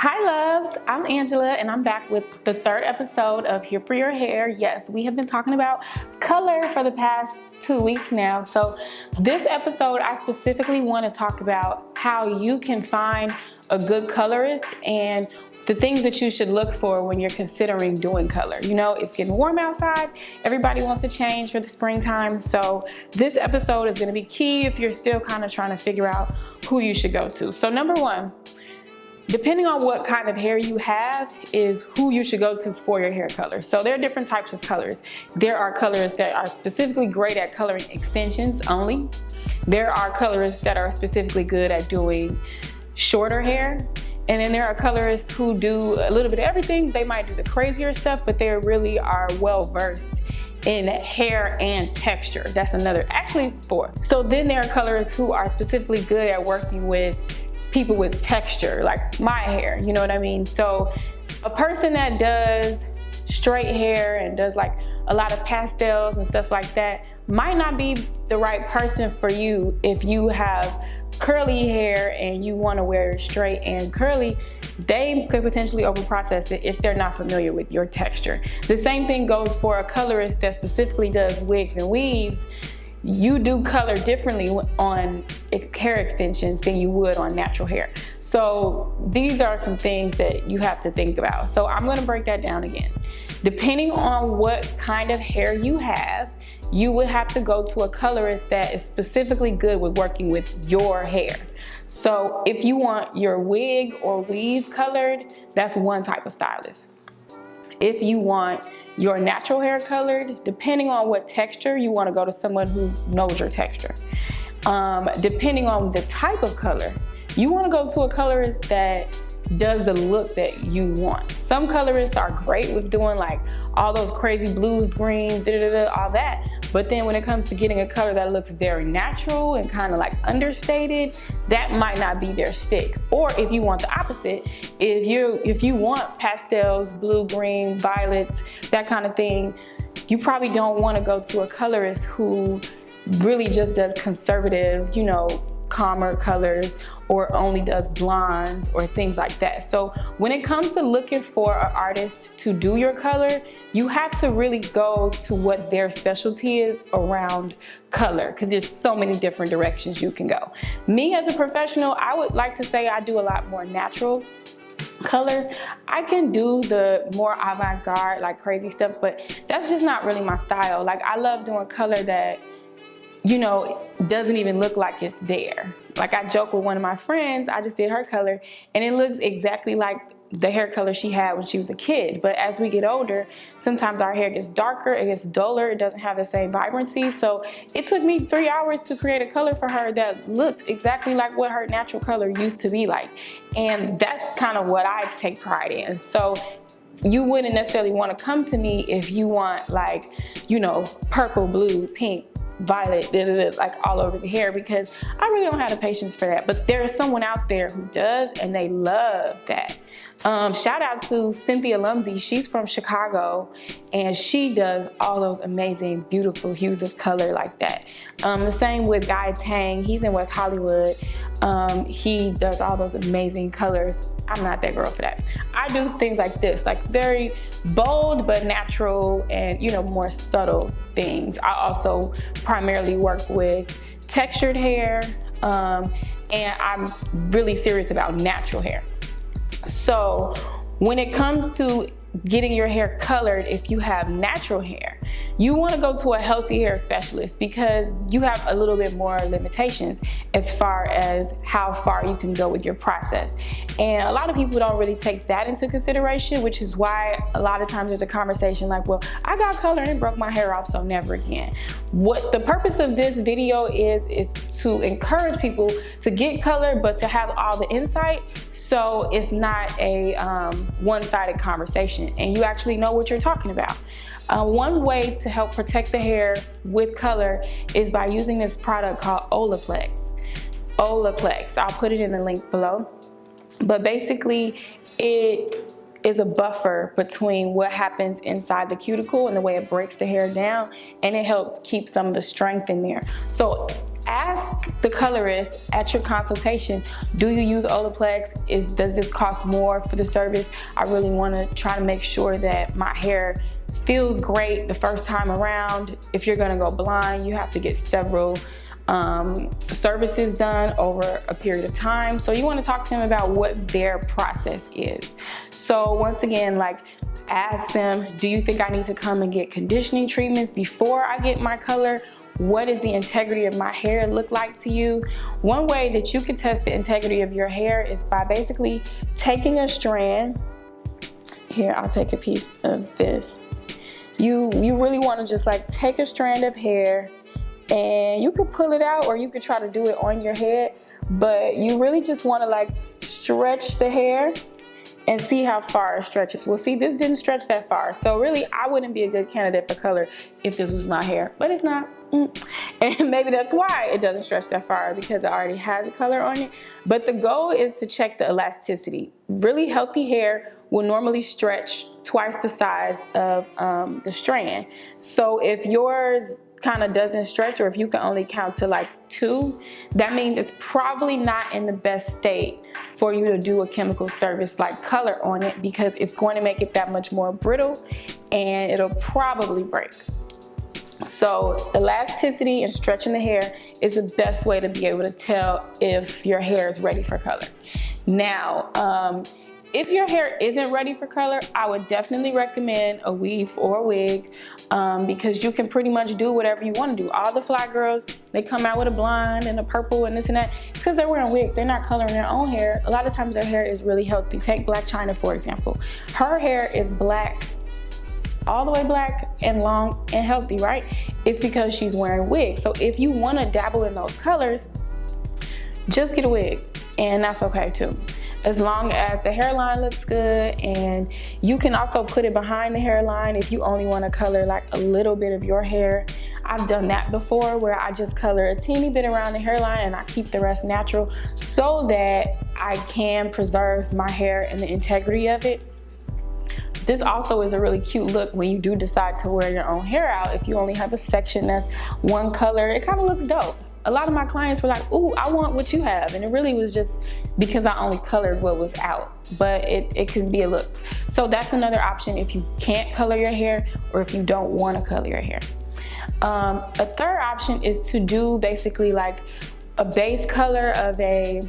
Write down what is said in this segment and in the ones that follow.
Hi loves, I'm Angela and I'm back with the third episode of Here for Your Hair. Yes, we have been talking about color for the past 2 weeks now. So this episode, I specifically want to talk about how you can find a good colorist and the things that you should look for when you're considering doing color. You know, it's getting warm outside. Everybody wants to change for the springtime. So this episode is going to be key if you're still kind of trying to figure out who you should go to. So number one, depending on what kind of hair you have is who you should go to for your hair color. So there are different types of colors. There are colorists that are specifically great at coloring extensions only. There are colorists that are specifically good at doing shorter hair. And then there are colorists who do a little bit of everything. They might do the crazier stuff, but they really are well versed in hair and texture. That's another, actually four. So then there are colorists who are specifically good at working with people with texture, like my hair, you know what I mean? So a person that does straight hair and does like a lot of pastels and stuff like that might not be the right person for you if you have curly hair and you want to wear straight and curly. They could potentially overprocess it if they're not familiar with your texture. The same thing goes for a colorist that specifically does wigs and weaves. You do color differently on hair extensions than you would on natural hair. So these are some things that you have to think about. So I'm going to break that down again. Depending on what kind of hair you have, you would have to go to a colorist that is specifically good with working with your hair. So if you want your wig or weave colored, that's one type of stylist. If you want your natural hair colored, depending on what texture, you want to go to someone who knows your texture. Depending on the type of color, you want to go to a colorist that does the look that you want. Some colorists are great with doing like all those crazy blues, greens, all that. But then when it comes to getting a color that looks very natural and kind of like understated, that might not be their stick. Or if you want the opposite, if you want pastels, blue, green, violets, that kind of thing, you probably don't want to go to a colorist who really just does conservative, you know, calmer colors, or only does blondes or things like that. So when it comes to looking for an artist to do your color, you have to really go to what their specialty is around color, because there's so many different directions you can go. Me as a professional, I would like to say I do a lot more natural colors. I can do the more avant-garde, like crazy stuff, but that's just not really my style. Like I love doing color that, you know, doesn't even look like it's there. Like I joke with one of my friends, I just did her color and it looks exactly like the hair color she had when she was a kid. But as we get older, sometimes our hair gets darker, it gets duller, it doesn't have the same vibrancy. So it took me 3 hours to create a color for her that looked exactly like what her natural color used to be like. And that's kind of what I take pride in. So you wouldn't necessarily want to come to me if you want like, you know, purple, blue, pink, violet, like all over the hair, because I really don't have the patience for that. But there is someone out there who does, and they love that. Shout out to Cynthia Lumsey. She's from Chicago and she does all those amazing, beautiful hues of color like that. The same with Guy Tang. He's in West Hollywood. He does all those amazing colors. I'm not that girl for that. I do things like this, like very bold but natural and, you know, more subtle things. I also primarily work with textured hair, and I'm really serious about natural hair. So when it comes to getting your hair colored, if you have natural hair, you want to go to a healthy hair specialist because you have a little bit more limitations as far as how far you can go with your process. And a lot of people don't really take that into consideration, which is why a lot of times there's a conversation like, well, I got color and it broke my hair off, so never again. What the purpose of this video is to encourage people to get color, but to have all the insight, so it's not a one-sided conversation and you actually know what you're talking about. One way to help protect the hair with color is by using this product called Olaplex. I'll put it in the link below. But basically, it is a buffer between what happens inside the cuticle and the way it breaks the hair down, and it helps keep some of the strength in there. So Ask the colorist at your consultation, do you use Olaplex? Does this cost more for the service? I really want to try to make sure that my hair feels great the first time around. If you're gonna go blonde, you have to get several services done over a period of time. So you want to talk to them about what their process is. So once again, like, ask them, do you think I need to come and get conditioning treatments before I get my color? What does the integrity of my hair look like to you? One way that you can test the integrity of your hair is by basically taking a strand. Here, I'll take a piece of this. You really want to just like take a strand of hair, and you could pull it out or you could try to do it on your head, but you really just want to like stretch the hair and see how far it stretches. Well, see, this didn't stretch that far. So really, I wouldn't be a good candidate for color if this was my hair, but it's not. And maybe that's why it doesn't stretch that far, because it already has a color on it. But the goal is to check the elasticity. Really healthy hair will normally stretch twice the size of the strand. So if yours kind of doesn't stretch, or if you can only count to like 2, that means it's probably not in the best state for you to do a chemical service like color on it, because it's going to make it that much more brittle and it'll probably break. So elasticity and stretching the hair is the best way to be able to tell if your hair is ready for color. Now, if your hair isn't ready for color, I would definitely recommend a weave or a wig, because you can pretty much do whatever you want to do. All the fly girls, they come out with a blonde and a purple and this and that. It's because they're wearing wigs. They're not coloring their own hair. A lot of times their hair is really healthy. Take Black China, for example. Her hair is black, all the way black and long and healthy, right? It's because she's wearing wigs. So if you want to dabble in those colors, just get a wig, and that's okay too, as long as the hairline looks good. And you can also put it behind the hairline if you only want to color like a little bit of your hair. I've done that before, where I just color a teeny bit around the hairline and I keep the rest natural, so that I can preserve my hair and the integrity of it. This also is a really cute look when you do decide to wear your own hair out. If you only have a section that's one color, it kind of looks dope. A lot of my clients were like, ooh, I want what you have. And it really was just because I only colored what was out, but it could be a look. So that's another option if you can't color your hair, or if you don't want to color your hair. A third option is to do basically like a base color of a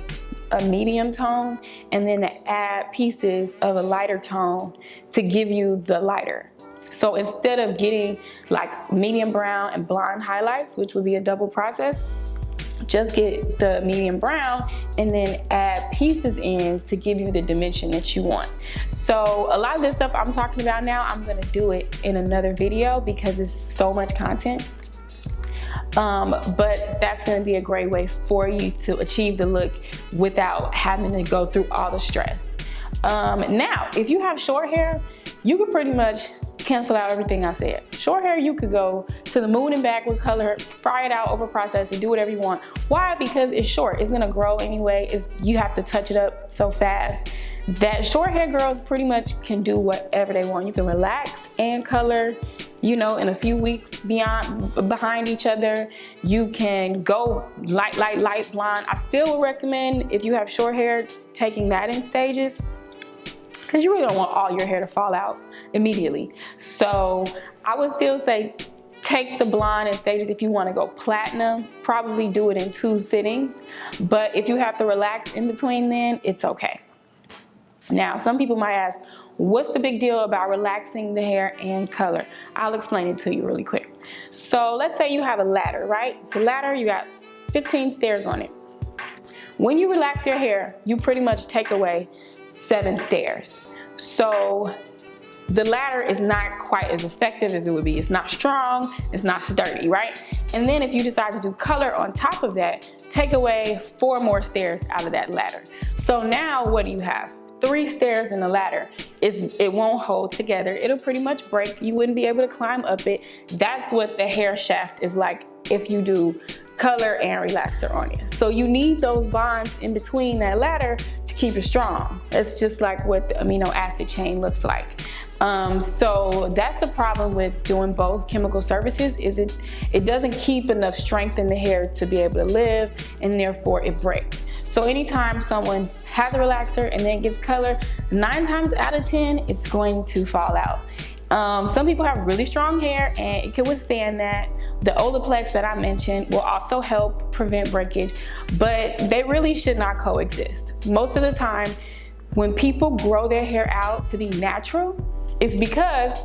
medium tone, and then to add pieces of a lighter tone to give you the lighter. So instead of getting like medium brown and blonde highlights, which would be a double process, just get the medium brown and then add pieces in to give you the dimension that you want. So a lot of this stuff I'm talking about now, I'm gonna do it in another video because it's so much content. But that's gonna be a great way for you to achieve the look without having to go through all the stress. Now, if you have short hair, you can pretty much cancel out everything I said. Short hair, you could go to the moon and back with color, fry it out, over process it, do whatever you want. Why? Because it's short, it's gonna grow anyway. You have to touch it up so fast that short hair girls pretty much can do whatever they want. You can relax and color, you know, in a few weeks behind each other. You can go light blonde. I still would recommend, if you have short hair, taking that in stages, because you really don't want all your hair to fall out immediately. So I would still say take the blonde in stages. If you want to go platinum, probably do it in 2 sittings. But if you have to relax in between, then it's okay. Now, some people might ask, what's the big deal about relaxing the hair and color? I'll explain it to you really quick. So let's say you have a ladder, right? So ladder, you got 15 stairs on it. When you relax your hair, you pretty much take away 7 stairs. So the ladder is not quite as effective as it would be. It's not strong, it's not sturdy, right? And then if you decide to do color on top of that, take away 4 more stairs out of that ladder. So now what do you have? 3 stairs in the ladder. It won't hold together. It'll pretty much break. You wouldn't be able to climb up it. That's what the hair shaft is like if you do color and relaxer on it. So you need those bonds in between that ladder to keep it strong. It's just like what the amino acid chain looks like. So that's the problem with doing both chemical services, is it doesn't keep enough strength in the hair to be able to live, and therefore it breaks. So anytime someone has a relaxer and then gets color, 9 times out of 10, it's going to fall out. Some people have really strong hair and it can withstand that. The Olaplex that I mentioned will also help prevent breakage, but they really should not coexist. Most of the time, when people grow their hair out to be natural, it's because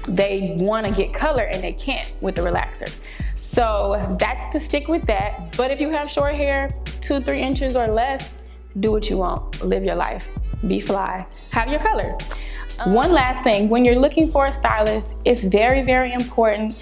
they want to get color and they can't with the relaxer. So that's to stick with that. But if you have short hair, 2-3 inches or less, do what you want. Live your life. Be fly. Have your color. One last thing, when you're looking for a stylist, it's very, very important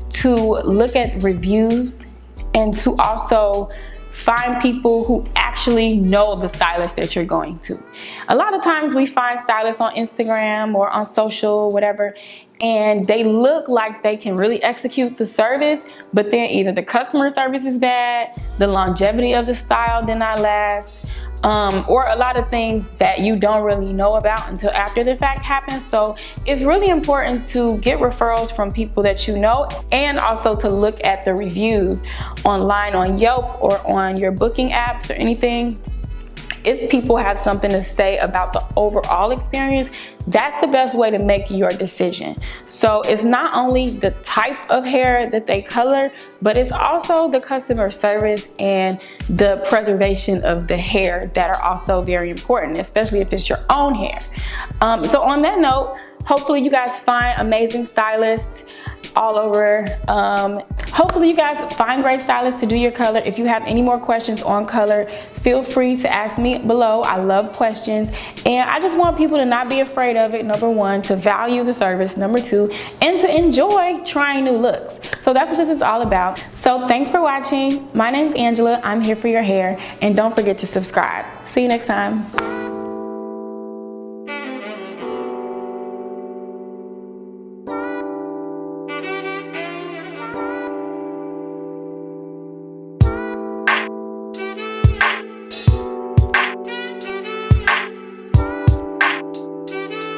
to look at reviews and to also find people who actually know the stylist that you're going to. A lot of times we find stylists on Instagram or on social, whatever, and they look like they can really execute the service, but then either the customer service is bad, the longevity of the style did not last, or a lot of things that you don't really know about until after the fact happens. So it's really important to get referrals from people that you know, and also to look at the reviews online on Yelp or on your booking apps or anything. If people have something to say about the overall experience, that's the best way to make your decision. So it's not only the type of hair that they color, but it's also the customer service and the preservation of the hair that are also very important, especially if it's your own hair. So on that note, hopefully you guys find amazing stylists all over. Hopefully you guys find great stylists to do your color. If you have any more questions on color, feel free to ask me below. I love questions, and I just want people to not be afraid of it, number one, to value the service, number two, and to enjoy trying new looks. So that's what this is all about. So thanks for watching. My name is Angela. I'm here for your hair, and don't forget to subscribe. See you next time.